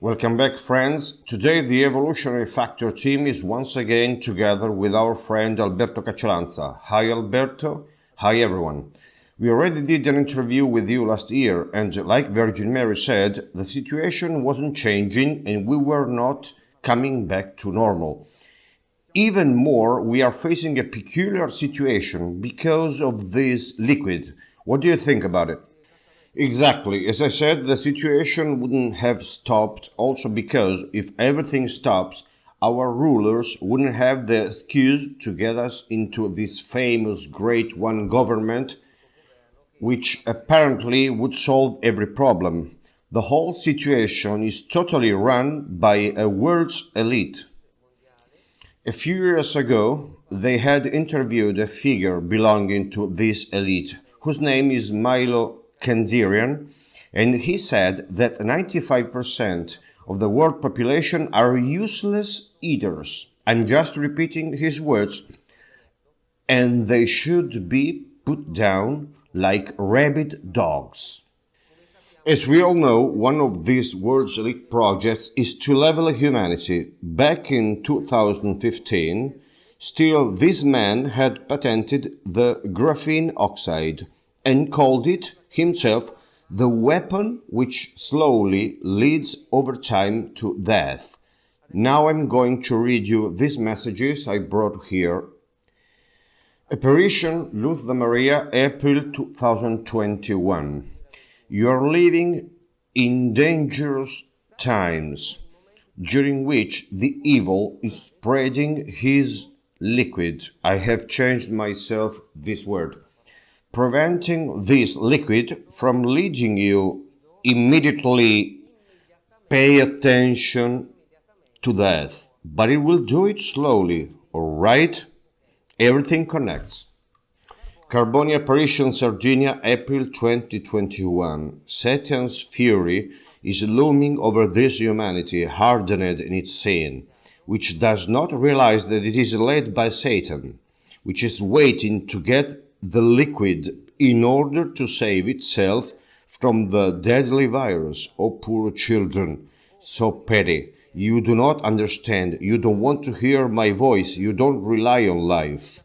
Welcome back, friends. Today the Evolutionary Factor team is once again together with our friend Alberto Caccialanza. Hi Alberto, hi everyone. We already did an interview with you last year, and like Virgin Mary said, the situation wasn't changing and we were not coming back to normal. Even more, we are facing a peculiar situation because of this liquid. What do you think about it? Exactly. As I said, the situation wouldn't have stopped also because if everything stops, our rulers wouldn't have the excuse to get us into this famous Great One government, which apparently would solve every problem. The whole situation is totally run by a world's elite. A few years ago, they had interviewed a figure belonging to this elite, whose name is Milo Kandarian, and he said that 95% of the world population are useless eaters. I'm just repeating his words, and they should be put down like rabid dogs. As we all know, one of these world's elite projects is to level humanity. Back in 2015, still this man had patented the graphene oxide and called it himself the weapon which slowly leads over time to death. Now I'm going to read you these messages I brought here. Apparition Luz de Maria, April 2021. You are living in dangerous times, during which the evil is spreading his liquid. I have changed myself this word. Preventing this liquid from leading you immediately, pay attention to death. But it will do it slowly, alright? Everything connects. Carbonia Apparition, Sardinia, April 2021. Satan's fury is looming over this humanity, hardened in its sin, which does not realize that it is led by Satan, which is waiting to get the liquid in order to save itself from the deadly virus. Oh, poor children, so petty. You do not understand. You don't want to hear my voice. You don't rely on life.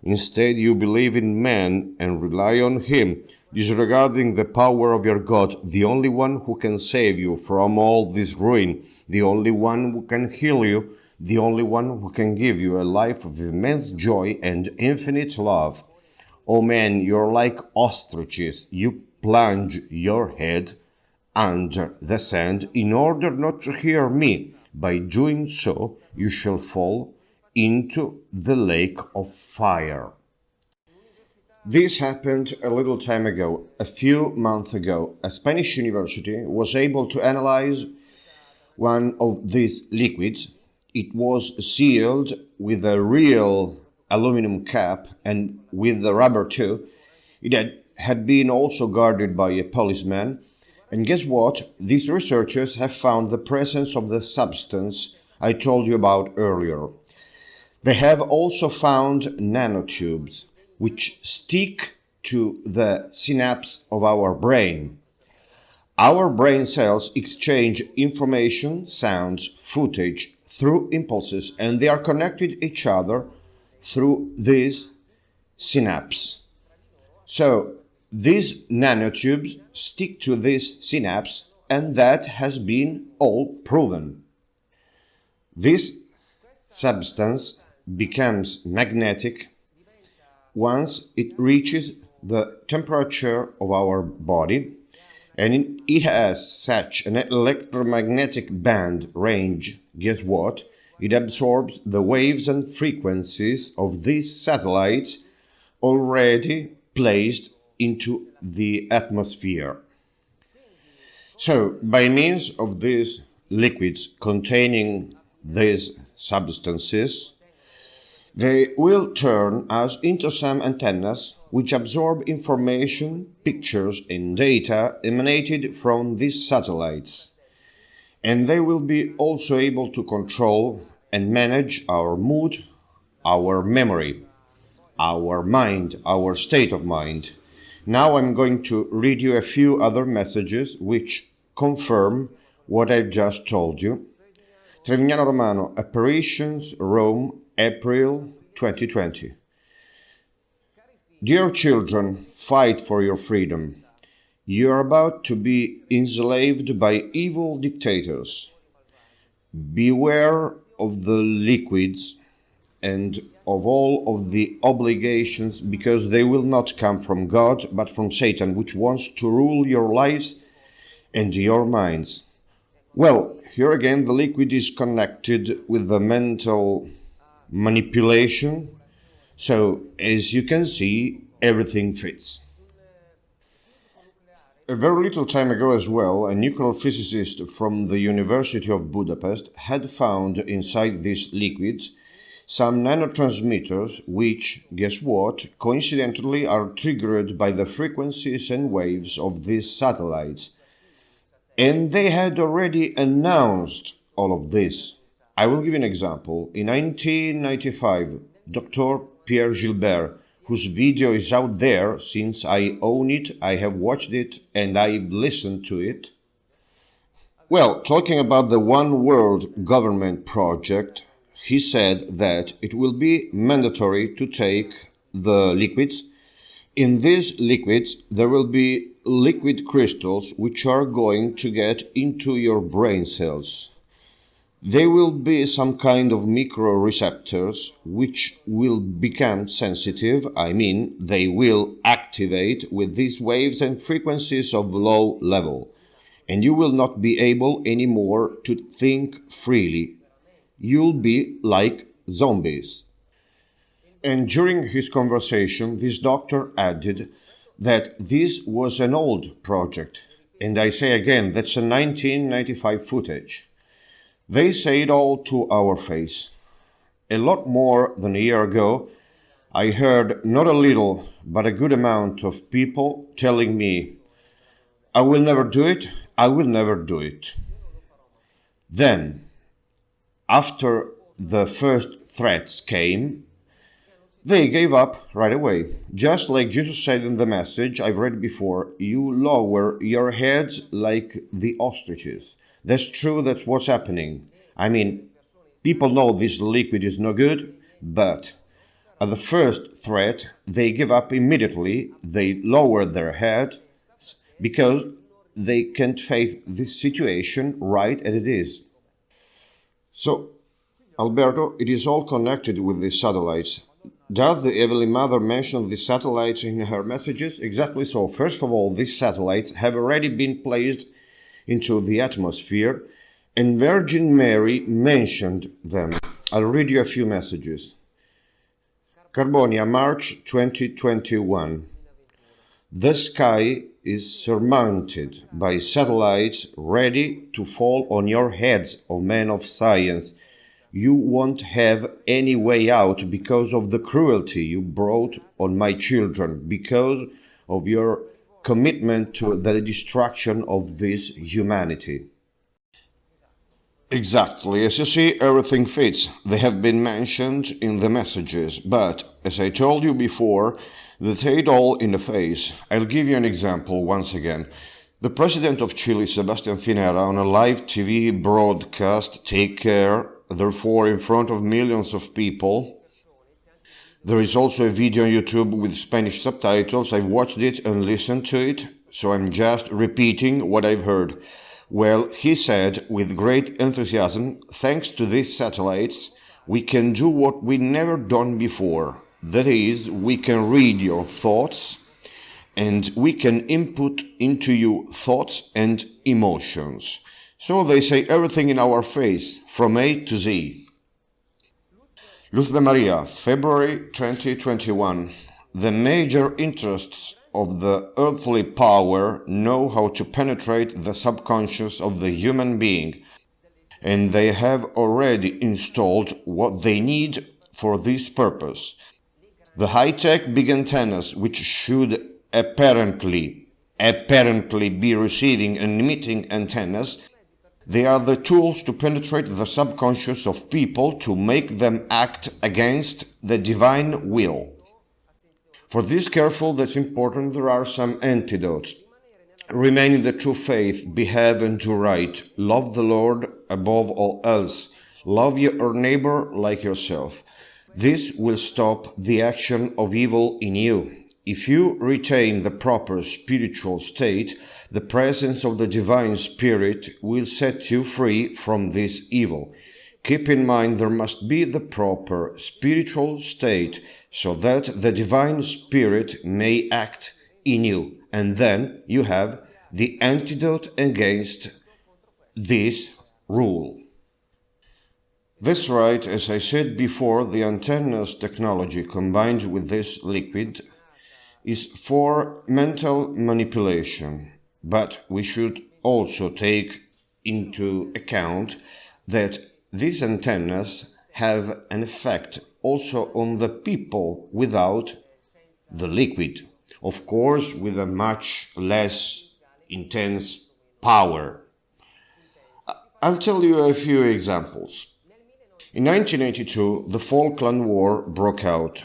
Instead, you believe in man and rely on him, disregarding the power of your God, the only one who can save you from all this ruin, the only one who can heal you, the only one who can give you a life of immense joy and infinite love. Oh man, you're like ostriches. You plunge your head under the sand in order not to hear me. By doing so, you shall fall into the lake of fire. This happened a little time ago. A few months ago, a Spanish university was able to analyze one of these liquids. It was sealed with a real aluminum cap and with the rubber too. It had been also guarded by a policeman. And guess what? These researchers have found the presence of the substance I told you about earlier. They have also found nanotubes, which stick to the synapse of our brain. Our brain cells exchange information, sounds, footage through impulses, and they are connected to each other through these synapses. So, these nanotubes stick to this synapse, and that has been all proven. This substance becomes magnetic once it reaches the temperature of our body, and it has such an electromagnetic band range. Guess what? It absorbs the waves and frequencies of these satellites already placed into the atmosphere. So, by means of these liquids containing these substances, they will turn us into some antennas which absorb information, pictures, and data emanated from these satellites. And they will be also able to control and manage our mood, our memory, our mind, our state of mind. Now I'm going to read you a few other messages which confirm what I've just told you. Trevignano Romano, Apparitions, Rome, April 2020. Dear children, fight for your freedom. You are about to be enslaved by evil dictators. Beware of the liquids and of all of the obligations, because they will not come from God, but from Satan, which wants to rule your lives and your minds. Well, here again, the liquid is connected with the mental manipulation. So, as you can see, everything fits. A very little time ago as well, a nuclear physicist from the University of Budapest had found inside these liquids some nanotransmitters which, guess what, coincidentally are triggered by the frequencies and waves of these satellites. And they had already announced all of this. I will give you an example. In 1995, Dr. Pierre Gilbert, whose video is out there since I own it, I have watched it, and I've listened to it. Well, talking about the One World Government project, he said that it will be mandatory to take the liquids. In these liquids, there will be liquid crystals which are going to get into your brain cells. They will be some kind of microreceptors which will become sensitive. I mean, they will activate with these waves and frequencies of low level. And you will not be able anymore to think freely. You'll be like zombies. And during his conversation, this doctor added that this was an old project. And I say again, that's a 1995 footage. They say it all to our face. A lot more than a year ago, I heard not a little, but a good amount of people telling me, I will never do it, I will never do it. Then, after the first threats came, they gave up right away. Just like Jesus said in the message I've read before, you lower your heads like the ostriches. That's true, that's what's happening. I mean, people know this liquid is no good, but at the first threat, they give up immediately. They lower their head because they can't face this situation right as it is. So, Alberto, it is all connected with these satellites. Does the Heavenly Mother mention these satellites in her messages? Exactly so. First of all, these satellites have already been placed into the atmosphere, and Virgin Mary mentioned them. I'll read you a few messages. Carbonia, March 2021. The sky is surmounted by satellites ready to fall on your heads, O men of science. You won't have any way out because of the cruelty you brought on my children, because of your commitment to the destruction of this humanity. Exactly. As you see, everything fits. They have been mentioned in the messages, but, as I told you before, they say it all in the face. I'll give you an example once again. The president of Chile, Sebastián Pinera, on a live TV broadcast, Take Care, therefore in front of millions of people. There is also a video on YouTube with Spanish subtitles. I've watched it and listened to it, so I'm just repeating what I've heard. Well, he said with great enthusiasm, thanks to these satellites, we can do what we never done before. That is, we can read your thoughts and we can input into you thoughts and emotions. So they say everything in our face, from A to Z. Luz de Maria, February 2021. The major interests of the earthly power know how to penetrate the subconscious of the human being, and they have already installed what they need for this purpose. The high-tech big antennas, which should apparently be receiving and emitting antennas, they are the tools to penetrate the subconscious of people to make them act against the divine will. For this careful, that's important, there are some antidotes. Remain in the true faith, behave and do right, love the Lord above all else, love your neighbor like yourself. This will stop the action of evil in you. If you retain the proper spiritual state, the presence of the divine spirit will set you free from this evil. Keep in mind there must be the proper spiritual state so that the divine spirit may act in you, and then you have the antidote against this rule. That's right, as I said before, the antennas technology combined with this liquid is for mental manipulation, but we should also take into account that these antennas have an effect also on the people without the liquid, of course with a much less intense power. I'll tell you a few examples. In 1982, the Falkland War broke out.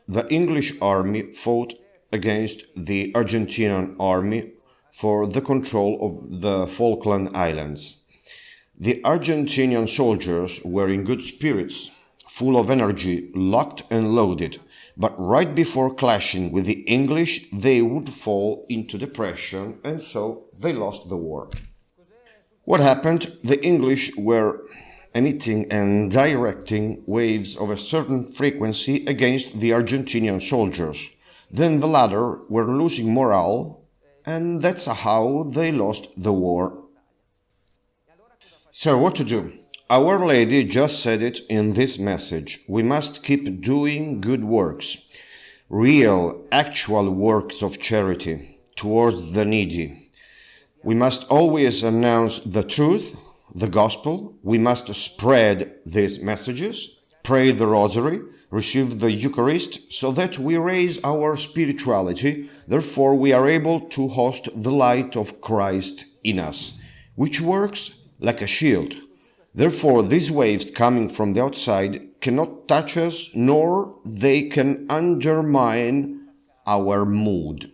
The English army fought against the Argentinian army for the control of the Falkland Islands. The Argentinian soldiers were in good spirits, full of energy, locked and loaded, but right before clashing with the English, they would fall into depression, and so they lost the war. What happened? The English were emitting and directing waves of a certain frequency against the Argentinian soldiers. Then the latter were losing morale, and that's how they lost the war. So what to do? Our Lady just said it in this message. We must keep doing good works, real, actual works of charity towards the needy. We must always announce the truth, the gospel. We must spread these messages, pray the rosary, receive the Eucharist, so that we raise our spirituality. Therefore, we are able to host the light of Christ in us, which works like a shield. Therefore, these waves coming from the outside cannot touch us, nor they can undermine our mood.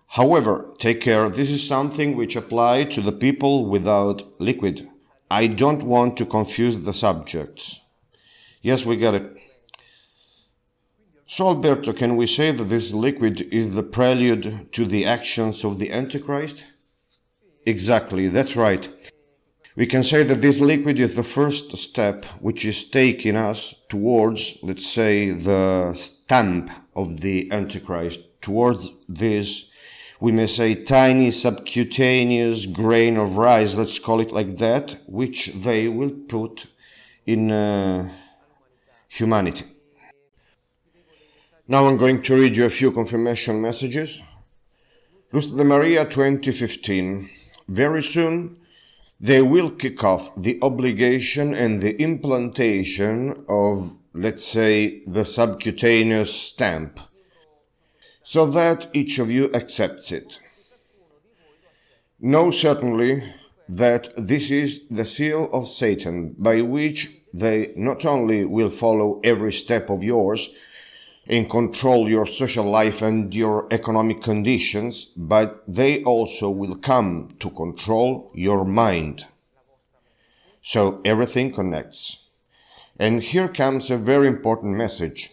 However, take care, this is something which applies to the people without liquid. I don't want to confuse the subjects. Yes, we get it. So, Alberto, can we say that this liquid is the prelude to the actions of the Antichrist? Exactly, that's right. We can say that this liquid is the first step which is taking us towards, let's say, the stamp of the Antichrist, towards this, we may say, tiny subcutaneous grain of rice, let's call it like that, which they will put in humanity. Now I'm going to read you a few confirmation messages. Luz de Maria 2015. Very soon they will kick off the obligation and the implantation of, let's say, the subcutaneous stamp, so that each of you accepts it. Know certainly that this is the seal of Satan, by which they not only will follow every step of yours and control your social life and your economic conditions, but they also will come to control your mind. So everything connects. And here comes a very important message.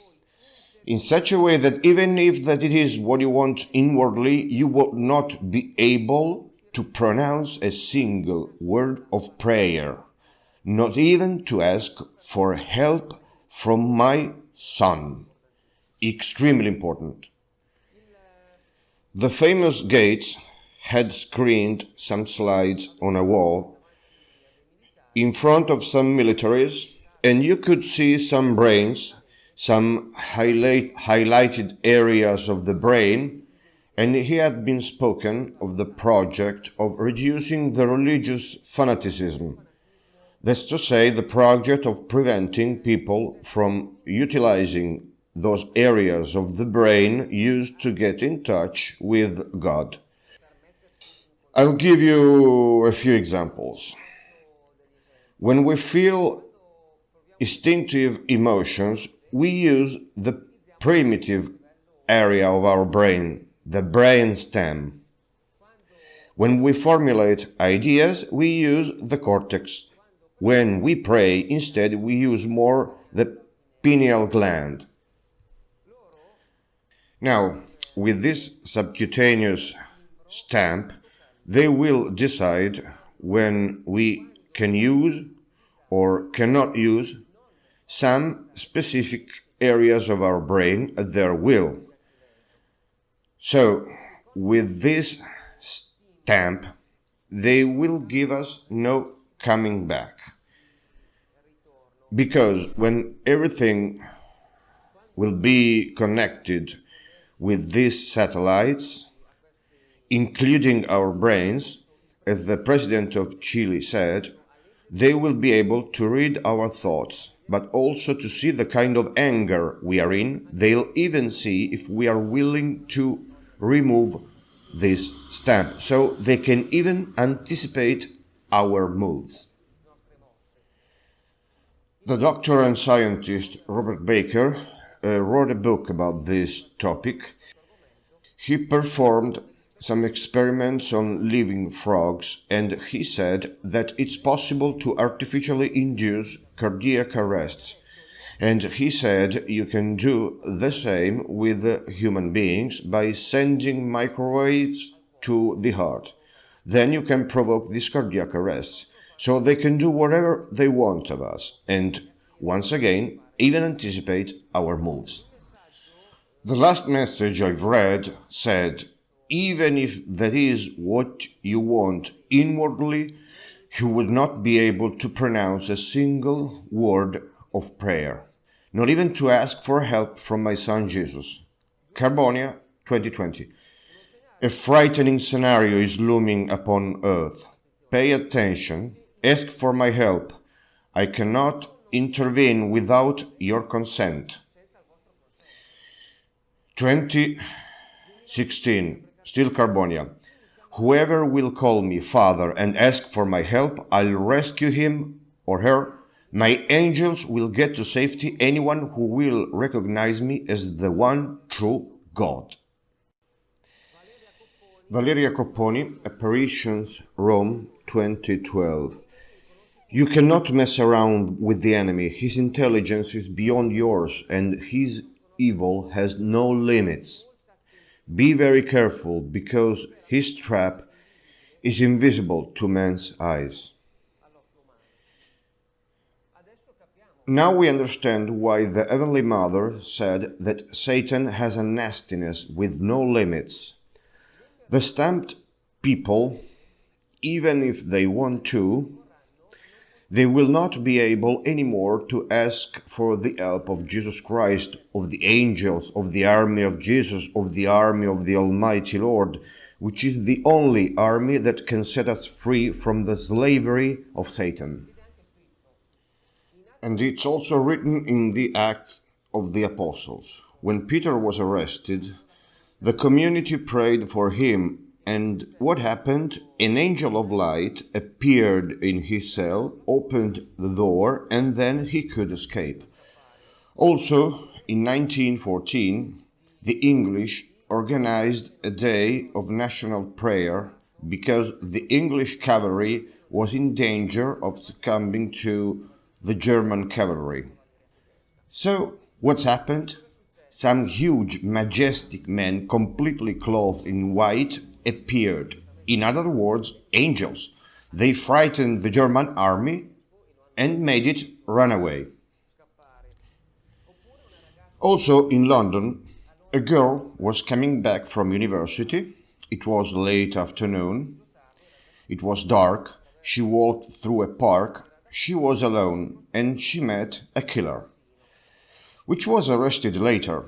In such a way that even if that it is what you want inwardly, you will not be able to pronounce a single word of prayer, not even to ask for help from my son. Extremely important. The famous Gates had screened some slides on a wall in front of some militaries, and you could see some brains, some highlighted areas of the brain, and he had been spoken of the project of reducing the religious fanaticism. That's to say, the project of preventing people from utilizing those areas of the brain used to get in touch with God. I'll give you a few examples. When we feel instinctive emotions, we use the primitive area of our brain, the brain stem. When we formulate ideas, we use the cortex. When we pray, instead, we use more the pineal gland. Now, with this subcutaneous stamp, they will decide when we can use or cannot use some specific areas of our brain at their will. So, with this stamp, they will give us no coming back. Because when everything will be connected with these satellites, including our brains, as the president of Chile said, they will be able to read our thoughts, but also to see the kind of anger we are in. They'll even see if we are willing to remove this stamp, so they can even anticipate our moves. The doctor and scientist Robert Baker wrote a book about this topic. He performed some experiments on living frogs, and he said that it's possible to artificially induce cardiac arrests. And he said you can do the same with human beings by sending microwaves to the heart. Then you can provoke these cardiac arrests, so they can do whatever they want of us, and once again, even anticipate our moves. The last message I've read said, even if that is what you want inwardly, you would not be able to pronounce a single word of prayer, not even to ask for help from my son Jesus. Carbonia, 2020. A frightening scenario is looming upon earth. Pay attention, ask for my help. I cannot intervene without your consent. 2016, still Carbonia. Whoever will call me Father and ask for my help, I'll rescue him or her. My angels will get to safety anyone who will recognize me as the one true God. Valeria Copponi, Apparitions, Rome, 2012. You cannot mess around with the enemy. His intelligence is beyond yours, and his evil has no limits. Be very careful, because his trap is invisible to man's eyes. Now we understand why the Heavenly Mother said that Satan has a nastiness with no limits. The stamped people, even if they want to, they will not be able anymore to ask for the help of Jesus Christ, of the angels, of the army of Jesus, of the army of the Almighty Lord, which is the only army that can set us free from the slavery of Satan. And it's also written in the Acts of the Apostles. When Peter was arrested, the community prayed for him, and what happened? An angel of light appeared in his cell, opened the door, and then he could escape. Also, in 1914, the English organized a day of national prayer because the English cavalry was in danger of succumbing to the German cavalry. So, what's happened? Some huge, majestic men, completely clothed in white, appeared. In other words, angels. They frightened the German army and made it run away. Also, in London, a girl was coming back from university. It was late afternoon. It was dark. She walked through a park. She was alone, and she met a killer, which was arrested later.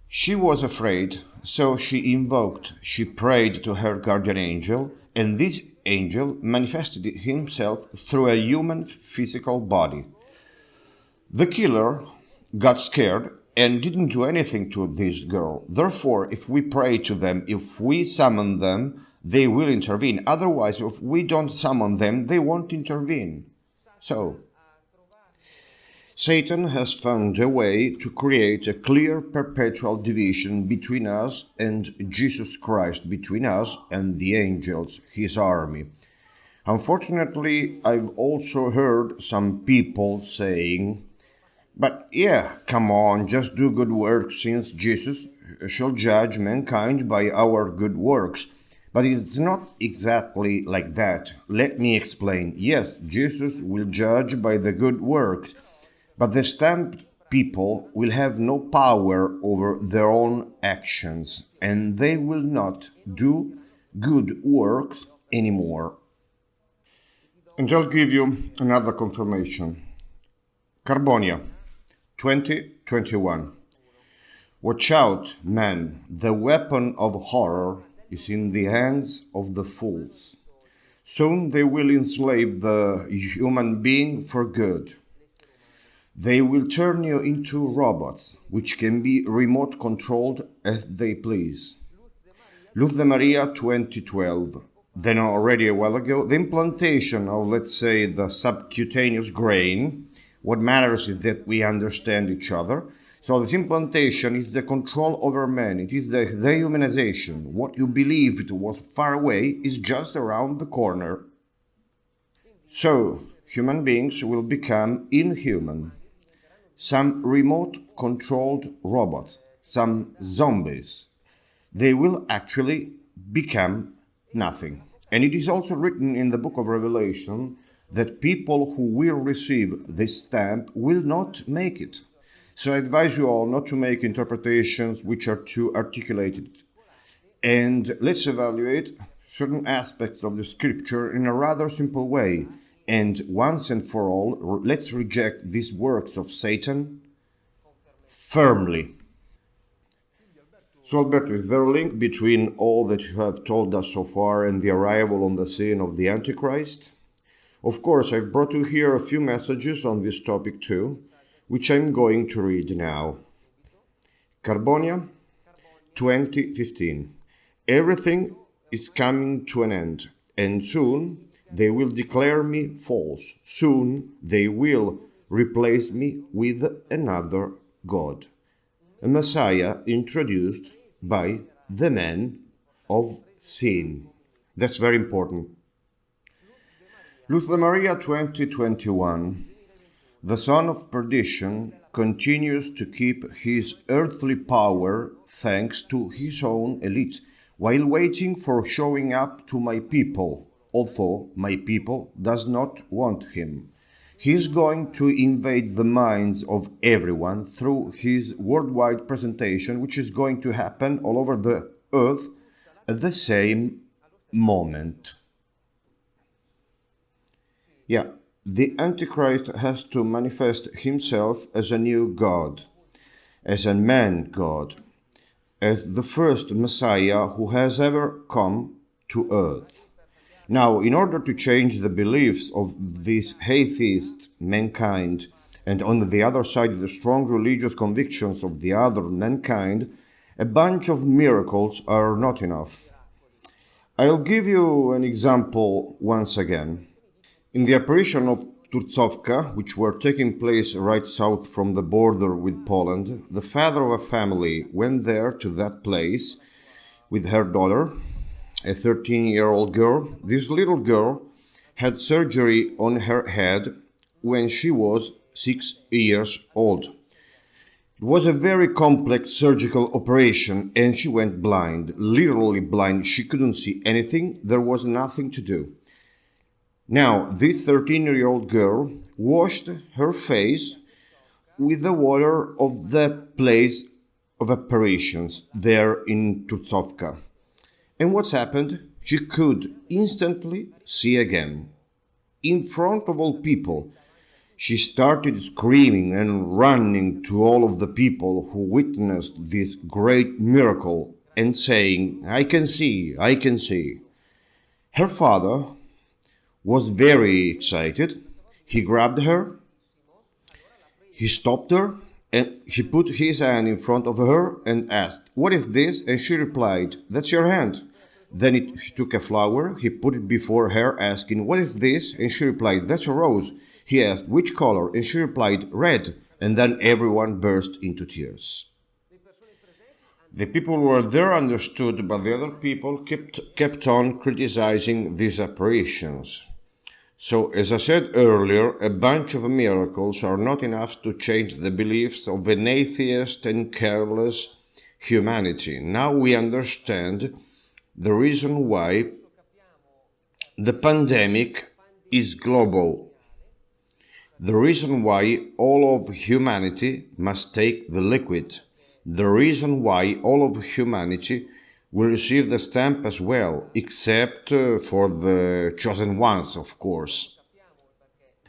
She was afraid, so she prayed to her guardian angel, and this angel manifested himself through a human physical body. The killer got scared and didn't do anything to this girl. Therefore, if we pray to them, if we summon them, they will intervene. Otherwise, if we don't summon them, they won't intervene. So, Satan has found a way to create a clear perpetual division between us and Jesus Christ, between us and the angels, his army. Unfortunately, I've also heard some people saying, but yeah, come on, just do good works since Jesus shall judge mankind by our good works. But it's not exactly like that. Let me explain. Yes, Jesus will judge by the good works, but the stamped people will have no power over their own actions, and they will not do good works anymore. And I'll give you another confirmation. Carbonia, 2021. Watch out, man, the weapon of horror is in the hands of the fools. Soon they will enslave the human being for good. They will turn you into robots, which can be remote controlled as they please. Luz de Maria 2012. Then already a while ago, the implantation of, let's say, the subcutaneous grain. What matters is that we understand each other. So this implantation is the control over man. It is the dehumanization. What you believed was far away is just around the corner. So human beings will become inhuman. Some remote controlled robots, some zombies. They will actually become nothing. And it is also written in the book of Revelation that people who will receive this stamp will not make it. So I advise you all not to make interpretations which are too articulated. And let's evaluate certain aspects of the scripture in a rather simple way. And once and for all, let's reject these works of Satan firmly. So Alberto, is there a link between all that you have told us so far and the arrival on the scene of the Antichrist? Of course, I've brought you here a few messages on this topic too, which I'm going to read now. Carbonia, 2015. Everything is coming to an end, and soon they will declare me false. Soon they will replace me with another God. A Messiah introduced by the man of sin. That's very important. Luz de Maria 2021. The son of perdition continues to keep his earthly power thanks to his own elite, while waiting for showing up to my people, although my people does not want him. He is going to invade the minds of everyone through his worldwide presentation, which is going to happen all over the earth at the same moment. Yeah, the Antichrist has to manifest himself as a new God, as a man God, as the first Messiah who has ever come to earth. Now, in order to change the beliefs of this atheist mankind, and on the other side the strong religious convictions of the other mankind, a bunch of miracles are not enough. I'll give you an example once again. In the apparition of Turcovka, which were taking place right south from the border with Poland, the father of a family went there to that place with her daughter, a 13-year-old girl. This little girl had surgery on her head when she was 6 years old. It was a very complex surgical operation and she went blind, literally blind. She couldn't see anything. There was nothing to do. Now, this 13-year-old girl washed her face with the water of that place of apparitions there in Turcovka. And what's happened? She could instantly see again. In front of all people, she started screaming and running to all of the people who witnessed this great miracle and saying, I can see, I can see. Her father was very excited. He grabbed her, he stopped her, and he put his hand in front of her and asked, what is this? And she replied, that's your hand. Then he took a flower, he put it before her, asking, what is this? And she replied, that's a rose. He asked which color, and she replied, red, and then everyone burst into tears. The people who were there understood, but the other people kept on criticizing these apparitions. So, as I said earlier, a bunch of miracles are not enough to change the beliefs of an atheist and careless humanity. Now we understand the reason why the pandemic is global. The reason why all of humanity must take the liquid. The reason why all of humanity will receive the stamp as well, except for the chosen ones, of course.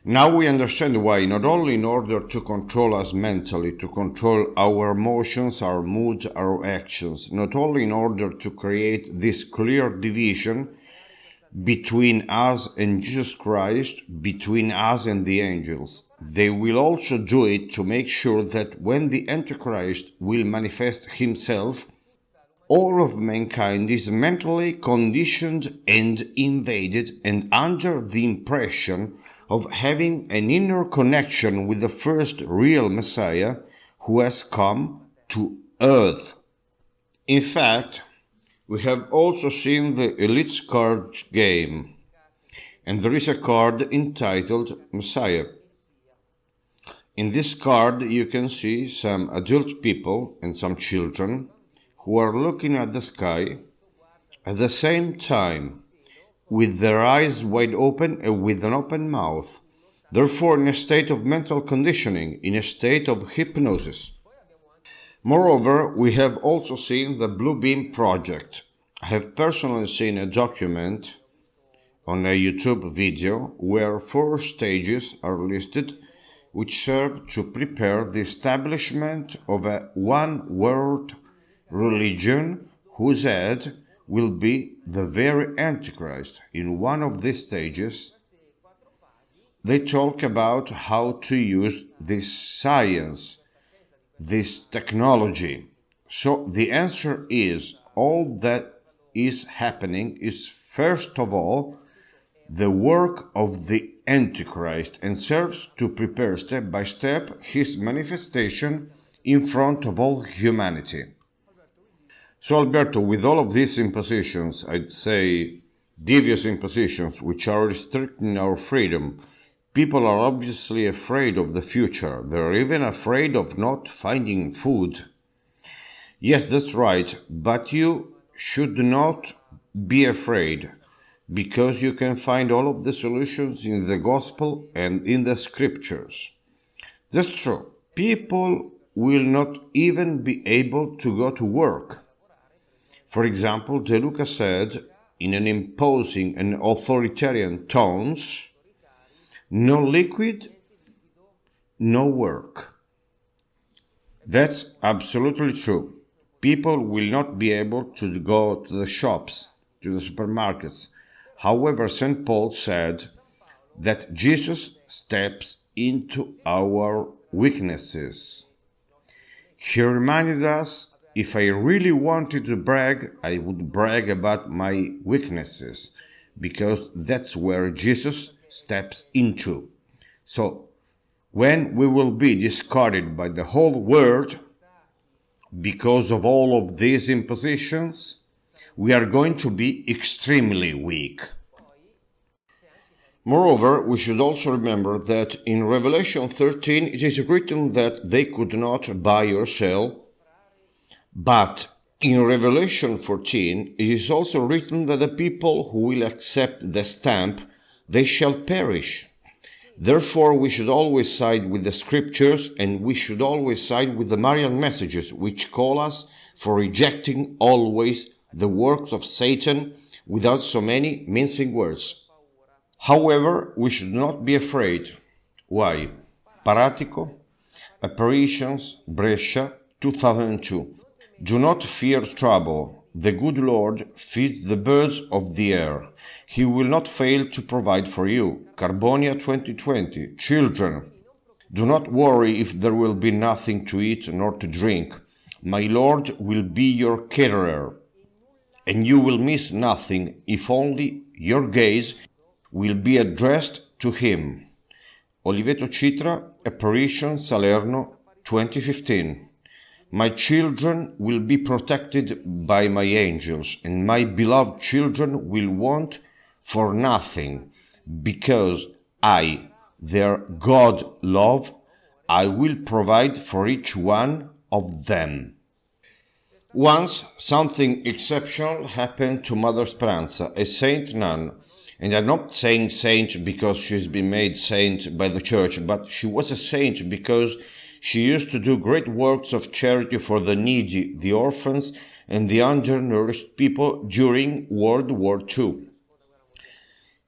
Now we understand why, not only in order to control us mentally, to control our emotions, our moods, our actions, not only in order to create this clear division between us and Jesus Christ, between us and the angels. They will also do it to make sure that when the Antichrist will manifest himself, all of mankind is mentally conditioned and invaded and under the impression of having an inner connection with the first real Messiah who has come to earth. In fact, we have also seen the Elite card game, and there is a card entitled Messiah. In this card you can see some adult people and some children who are looking at the sky at the same time, with their eyes wide open and with an open mouth, therefore in a state of mental conditioning, in a state of hypnosis. Moreover, we have also seen the Blue Beam Project. I have personally seen a document on a YouTube video where 4 stages are listed which serve to prepare the establishment of a one-world religion whose head will be the very Antichrist. In one of these stages, they talk about how to use this science, this technology. So the answer is, all that is happening is first of all the work of the Antichrist and serves to prepare step by step his manifestation in front of all humanity. So Alberto, with all of these impositions, I'd say devious impositions which are restricting our freedom, people are obviously afraid of the future. They're even afraid of not finding food. Yes, that's right, but you should not be afraid, because you can find all of the solutions in the Gospel and in the Scriptures. That's true. People will not even be able to go to work. For example, De Luca said, in an imposing and authoritarian tones, no liquid, no work. That's absolutely true. People will not be able to go to the shops, to the supermarkets. However, St. Paul said that Jesus steps into our weaknesses. He reminded us, if I really wanted to brag, I would brag about my weaknesses, because that's where Jesus steps into. So, when we will be discarded by the whole world because of all of these impositions, we are going to be extremely weak. Moreover, we should also remember that in Revelation 13 it is written that they could not buy or sell, but in Revelation 14 it is also written that the people who will accept the stamp, they shall perish. Therefore, we should always side with the Scriptures, and we should always side with the Marian Messages, which call us for rejecting always the works of Satan without so many mincing words. However, we should not be afraid. Why? Paratico, Apparitions, Brescia, 2002. Do not fear trouble. The good Lord feeds the birds of the air. He will not fail to provide for you. Carbonia 2020. Children, do not worry if there will be nothing to eat nor to drink. My Lord will be your caterer, and you will miss nothing if only your gaze will be addressed to him. Oliveto Citra, Apparition, Salerno, 2015. My children will be protected by my angels, and my beloved children will want for nothing, because I, their God love, I will provide for each one of them. Once something exceptional happened to Mother Speranza, a saint nun, and I'm not saying saint because she's been made saint by the church, but she was a saint because she used to do great works of charity for the needy, the orphans, and the undernourished people during World War II.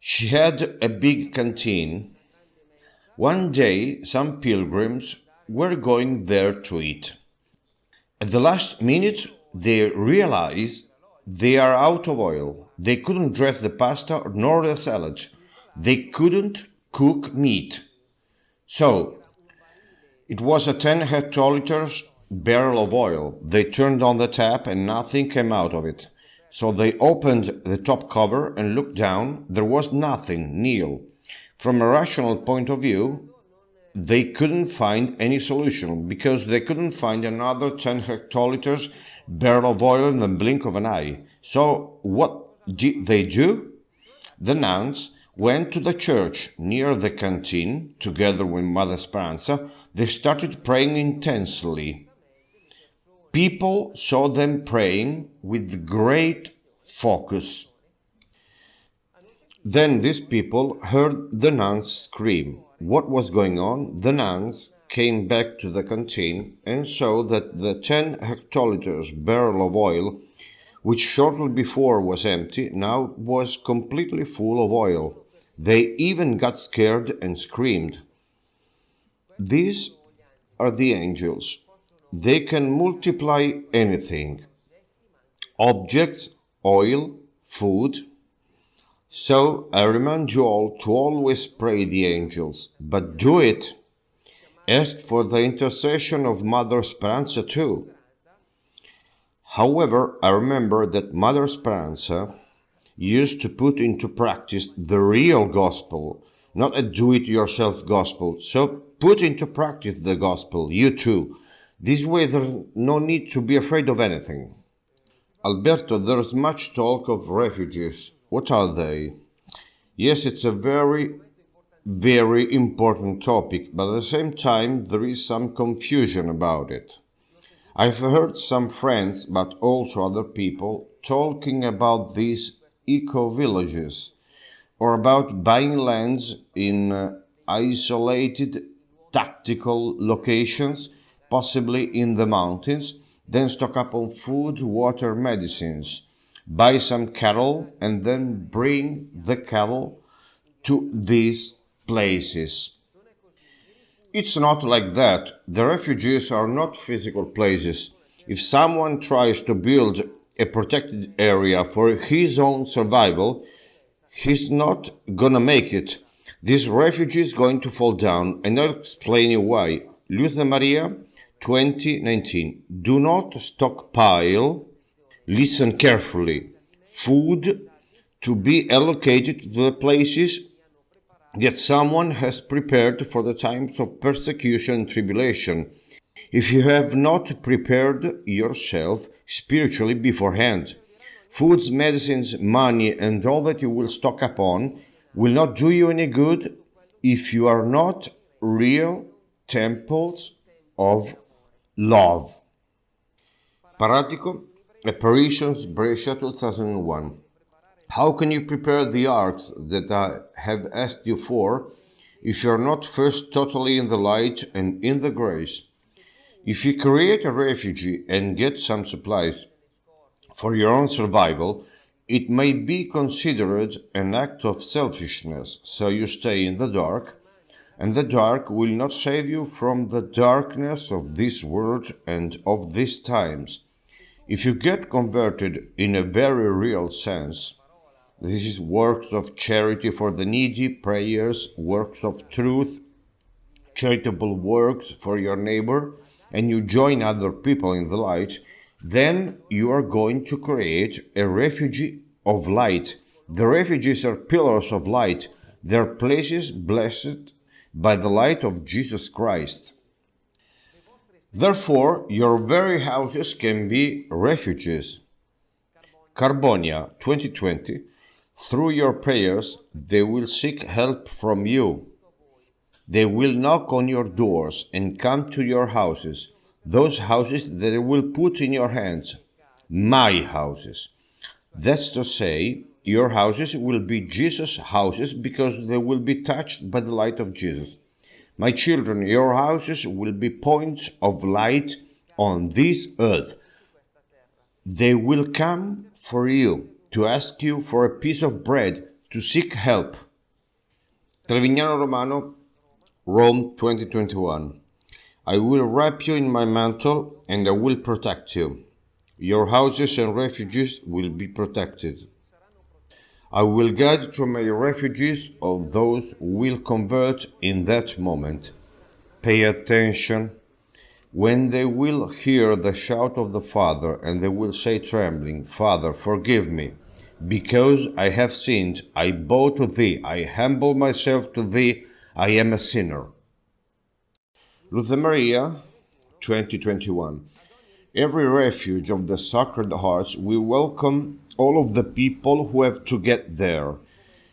She had a big canteen. One day, some pilgrims were going there to eat. At the last minute, they realized they are out of oil. They couldn't dress the pasta nor the salad. They couldn't cook meat. So, it was a 10 hectoliters barrel of oil. They turned on the tap and nothing came out of it. So they opened the top cover and looked down. There was nothing, nil. From a rational point of view, they couldn't find any solution because they couldn't find another 10 hectoliters barrel of oil in the blink of an eye. So what did they do? The nuns went to the church near the canteen together with Mother Speranza. They started praying intensely. People saw them praying with great focus. Then these people heard the nuns scream. What was going on? The nuns came back to the canteen and saw that the 10 hectoliters barrel of oil, which shortly before was empty, now was completely full of oil. They even got scared and screamed. These are the angels. They can multiply anything. Objects, oil, food. So I remind you all to always pray the angels, but do it. Ask for the intercession of Mother Speranza too. However, I remember that Mother Speranza used to put into practice the real gospel, not a do-it-yourself gospel. So put into practice the gospel, you too. This way there's no need to be afraid of anything. Alberto, there's much talk of refugees. What are they? Yes, it's a very, very important topic, but at the same time there is some confusion about it. I've heard some friends, but also other people, talking about these eco-villages, or about buying lands in isolated tactical locations, possibly in the mountains, then stock up on food, water, medicines, buy some cattle, and then bring the cattle to these places. It's not like that. The refugees are not physical places. If someone tries to build a protected area for his own survival, he's not gonna make it. This refugee is going to fall down, and I'll explain you why. Luz Maria, 2019. Do not stockpile, listen carefully, food to be allocated to the places that someone has prepared for the times of persecution and tribulation. If you have not prepared yourself spiritually beforehand, foods, medicines, money, and all that you will stock up on will not do you any good if you are not real temples of love. Paratico, Apparitions, Brescia 2001. How can you prepare the arks that I have asked you for if you are not first totally in the light and in the grace? If you create a refugee and get some supplies for your own survival, it may be considered an act of selfishness, so you stay in the dark, and the dark will not save you from the darkness of this world and of these times. If you get converted in a very real sense, this is works of charity for the needy, prayers, works of truth, charitable works for your neighbor, and you join other people in the light, then you are going to create a refugee of light. The refugees are pillars of light. They are places blessed by the light of Jesus Christ. Therefore, your very houses can be refuges. Carbonia 2020. Through your prayers, they will seek help from you. They will knock on your doors and come to your houses, those houses that I will put in your hands, my houses. That's to say, your houses will be Jesus' houses because they will be touched by the light of Jesus. My children, your houses will be points of light on this earth. They will come for you, to ask you for a piece of bread, to seek help. Trevignano Romano, Rome 2021. I will wrap you in my mantle and I will protect you. Your houses and refuges will be protected. I will guide to my refuges of those who will convert in that moment. Pay attention. When they will hear the shout of the Father, and they will say trembling, Father, forgive me, because I have sinned, I bow to thee, I humble myself to thee, I am a sinner. Luce Maria, 2021. Every refuge of the Sacred Hearts will welcome all of the people who have to get there.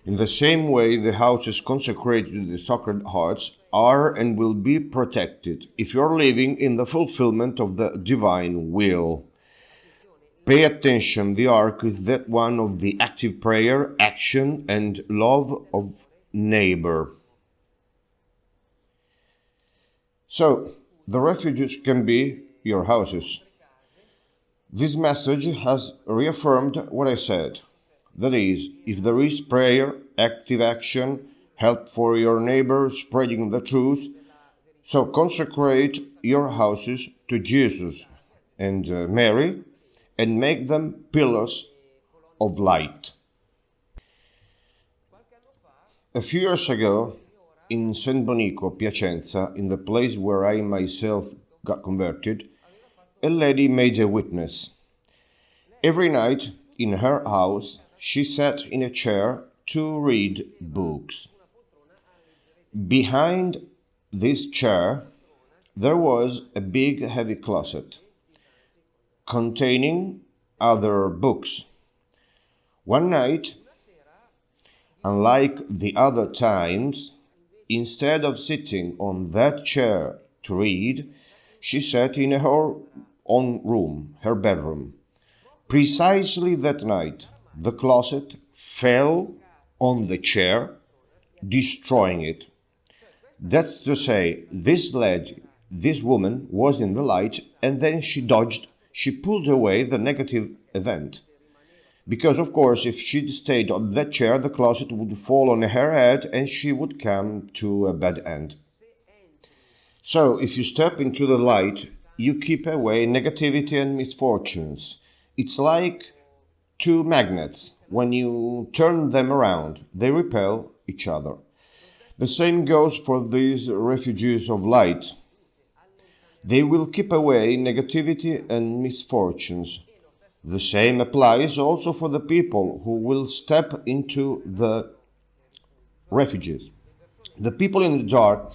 In the same way, the houses consecrated to the Sacred Hearts are and will be protected if you are living in the fulfillment of the divine will. Pay attention, the ark is that one of the active prayer, action, and love of neighbor. So, the refuges can be your houses. This message has reaffirmed what I said. That is, if there is prayer, active action, help for your neighbor, spreading the truth, so consecrate your houses to Jesus and Mary and make them pillars of light. A few years ago, in San Bonico, Piacenza, in the place where I myself got converted, a lady made a witness. Every night in her house, she sat in a chair to read books. Behind this chair, there was a big heavy closet containing other books. One night, unlike the other times, instead of sitting on that chair to read, she sat in her own room, her bedroom. Precisely that night, the closet fell on the chair, destroying it. That's to say, this woman was in the light, and then she pulled away the negative event. Because, of course, if she'd stayed on that chair, the closet would fall on her head and she would come to a bad end. So, if you step into the light, you keep away negativity and misfortunes. It's like two magnets. When you turn them around, they repel each other. The same goes for these refugees of light. They will keep away negativity and misfortunes. The same applies also for the people who will step into the refuges. The people in the dark,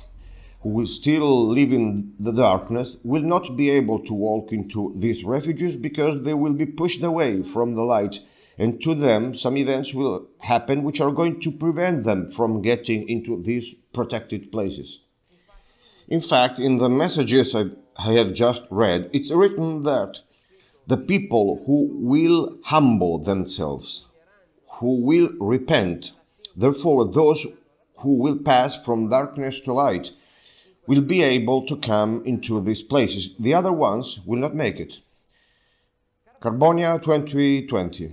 who will still live in the darkness, will not be able to walk into these refuges because they will be pushed away from the light, and to them some events will happen which are going to prevent them from getting into these protected places. In fact, in the messages I have just read, it's written that the people who will humble themselves, who will repent, therefore those who will pass from darkness to light, will be able to come into these places. The other ones will not make it. Carbonia 2020.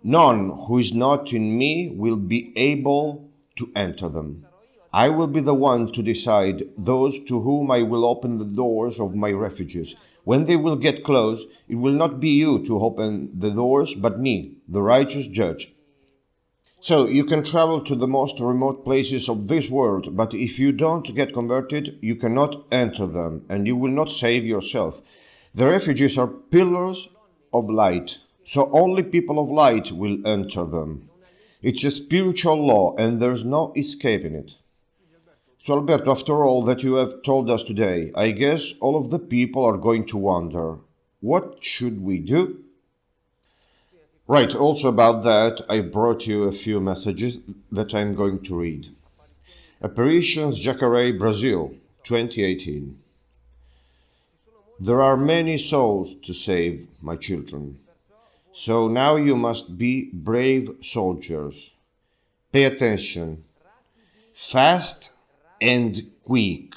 None who is not in me will be able to enter them. I will be the one to decide those to whom I will open the doors of my refuges. When they will get close, it will not be you to open the doors, but me, the righteous judge. So you can travel to the most remote places of this world, but if you don't get converted, you cannot enter them, and you will not save yourself. The refuges are pillars of light, so only people of light will enter them. It's a spiritual law, and there's no escaping it. So, Alberto, after all that you have told us today, I guess all of the people are going to wonder, what should we do? Right, also about that, I brought you a few messages that I'm going to read. Apparitions Jacaré, Brazil, 2018. There are many souls to save, my children. So now you must be brave soldiers. Pay attention. Fast and quick.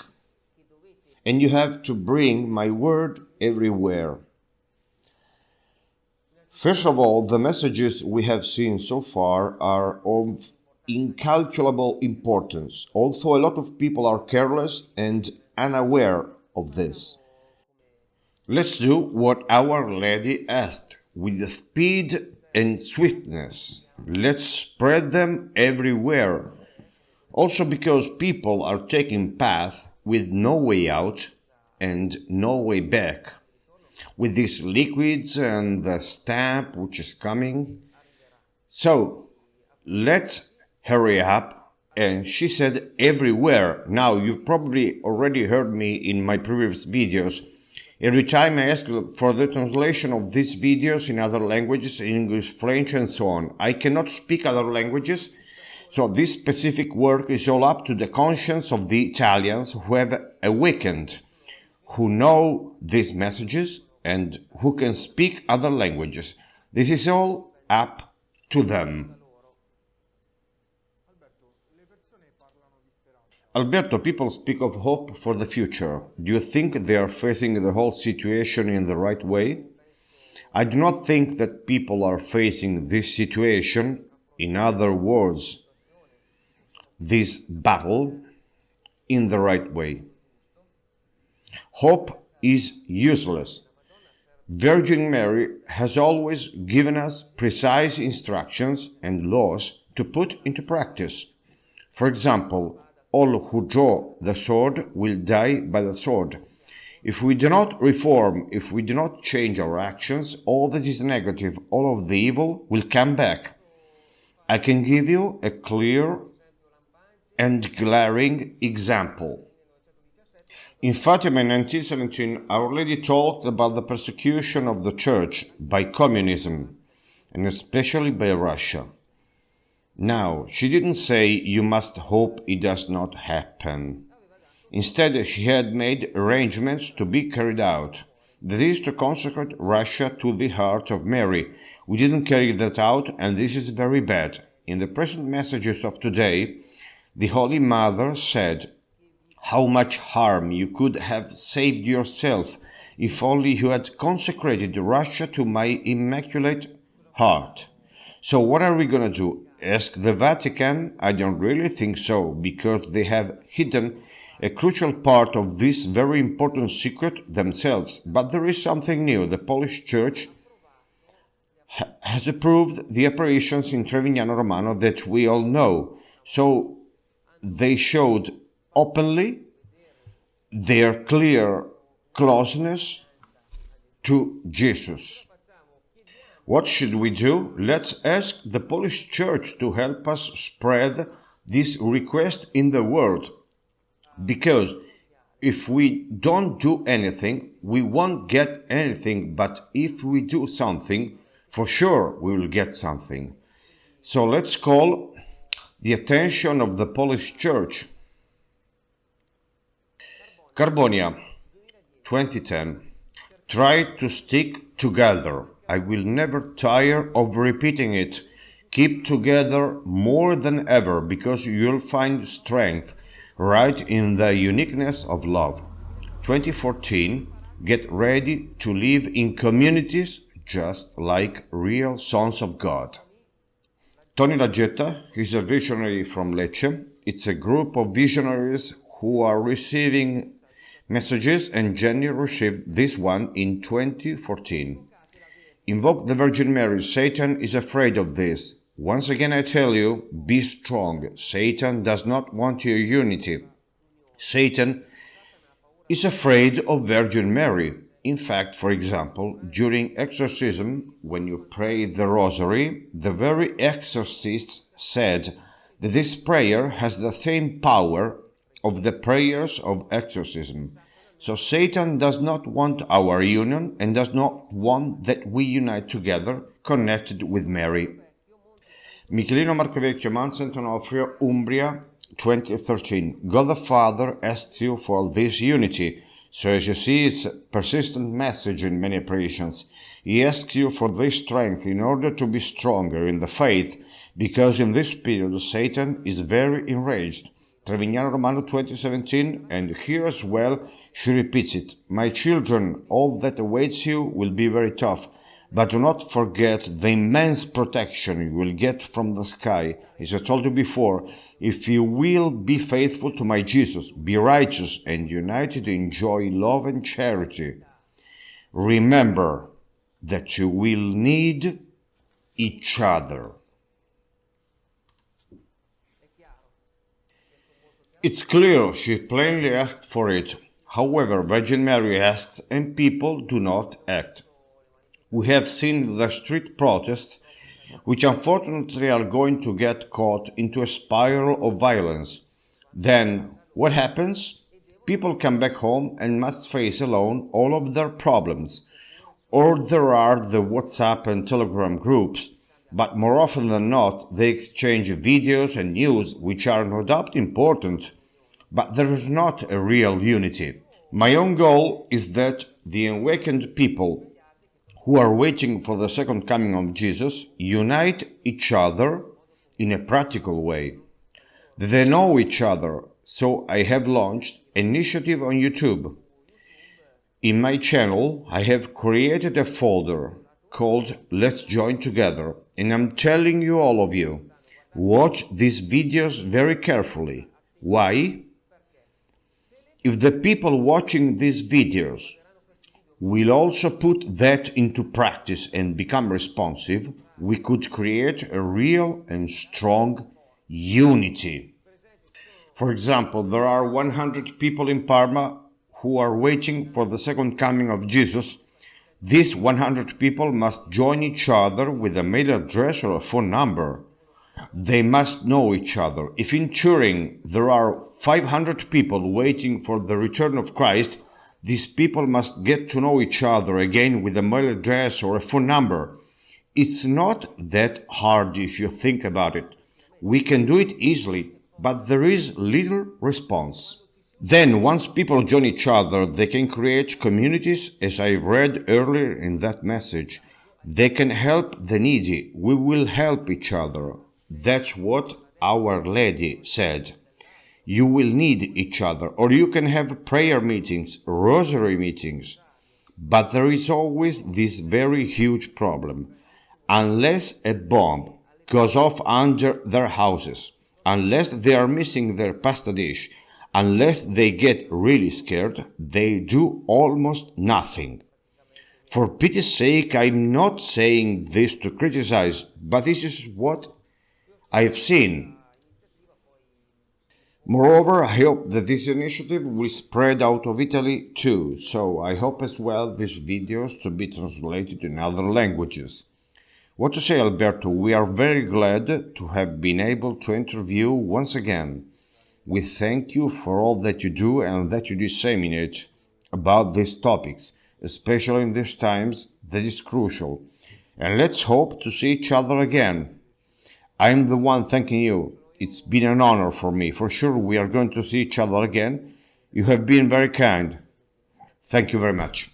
And you have to bring my word everywhere. First of all, the messages we have seen so far are of incalculable importance, although a lot of people are careless and unaware of this. Let's do what Our Lady asked, with speed and swiftness. Let's spread them everywhere. Also because people are taking paths with no way out and no way back. With these liquids and the stamp which is coming. So, let's hurry up. And she said everywhere. Now, you've probably already heard me in my previous videos. Every time I ask for the translation of these videos in other languages, English, French, and so on. I cannot speak other languages, so this specific work is all up to the conscience of the Italians who have awakened, who know these messages, and who can speak other languages. This is all up to them. Alberto, people speak of hope for the future. Do you think they are facing the whole situation in the right way? I do not think that people are facing this situation, in other words, this battle, in the right way. Hope is useless. Virgin Mary has always given us precise instructions and laws to put into practice. For example, all who draw the sword will die by the sword. If we do not reform, if we do not change our actions, all that is negative, all of the evil will come back. I can give you a clear and glaring example. In Fatima in 1917, Our Lady talked about the persecution of the Church by communism, and especially by Russia. Now, she didn't say you must hope it does not happen. Instead, she had made arrangements to be carried out. That is to consecrate Russia to the heart of Mary. We didn't carry that out, and this is very bad. In the present messages of today, the Holy Mother said, how much harm you could have saved yourself if only you had consecrated Russia to my Immaculate Heart. So what are we going to do? Ask the Vatican? I don't really think so, because they have hidden a crucial part of this very important secret themselves. But there is something new. The Polish Church has approved the apparitions in Trevignano Romano that we all know. So they showed openly their clear closeness to Jesus. What should we do? Let's ask the Polish Church to help us spread this request in the world. Because if we don't do anything, we won't get anything. But if we do something, for sure we will get something. So let's call the attention of the Polish Church. Carbonia, 2010. Try to stick together. I will never tire of repeating it. Keep together more than ever, because you'll find strength right in the uniqueness of love. 2014. Get ready to live in communities just like real sons of God. Tony Laggetta is a visionary from Lecce. It's a group of visionaries who are receiving messages, and Jenny received this one in 2014. Invoke the Virgin Mary. Satan is afraid of this. Once again I tell you, be strong. Satan does not want your unity. Satan is afraid of Virgin Mary. In fact, for example, during exorcism, when you pray the Rosary, the very exorcist said that this prayer has the same power of the prayers of exorcism. So Satan does not want our union and does not want that we unite together, connected with Mary. Michelino Marcovecchio, Mount St. Onofrio, Umbria, 2013. God the Father asks you for this unity. So as you see, it's a persistent message in many apparitions. He asks you for this strength in order to be stronger in the faith, because in this period Satan is very enraged. Trevignano Romano 2017, and here as well she repeats it. My children, all that awaits you will be very tough, but do not forget the immense protection you will get from the sky. As I told you before, if you will be faithful to my Jesus, be righteous and united in joy, love and charity, remember that you will need each other. It's clear she plainly asked for it. However, Virgin Mary asks and people do not act. We have seen the street protests, which unfortunately are going to get caught into a spiral of violence. Then, what happens? People come back home and must face alone all of their problems. Or there are the WhatsApp and Telegram groups, but more often than not, they exchange videos and news, which are no doubt important, but there is not a real unity. My own goal is that the awakened people who are waiting for the second coming of Jesus unite each other in a practical way. They know each other, so I have launched an initiative on YouTube. In my channel, I have created a folder called Let's Join Together, and I'm telling you, all of you, watch these videos very carefully. Why? If the people watching these videos will also put that into practice and become responsive, we could create a real and strong unity. For example, there are 100 people in Parma who are waiting for the second coming of Jesus. These 100 people must join each other with a mail address or a phone number. They must know each other. If in Turin there are 500 people waiting for the return of Christ, these people must get to know each other again with a mail address or a phone number. It's not that hard if you think about it. We can do it easily, but there is little response. Then, once people join each other, they can create communities, as I read earlier in that message. They can help the needy. We will help each other. That's what Our Lady said. You will need each other, or you can have prayer meetings, rosary meetings. But there is always this very huge problem. Unless a bomb goes off under their houses, unless they are missing their pasta dish, unless they get really scared, they do almost nothing. For pity's sake, I'm not saying this to criticize, but this is what I've seen. Moreover, I hope that this initiative will spread out of Italy too, so I hope as well these videos to be translated in other languages. What to say, Alberto? We are very glad to have been able to interview once again. We thank you for all that you do and that you disseminate about these topics, especially in these times that is crucial. And let's hope to see each other again. I'm the one thanking you. It's been an honor for me. For sure, we are going to see each other again. You have been very kind. Thank you very much.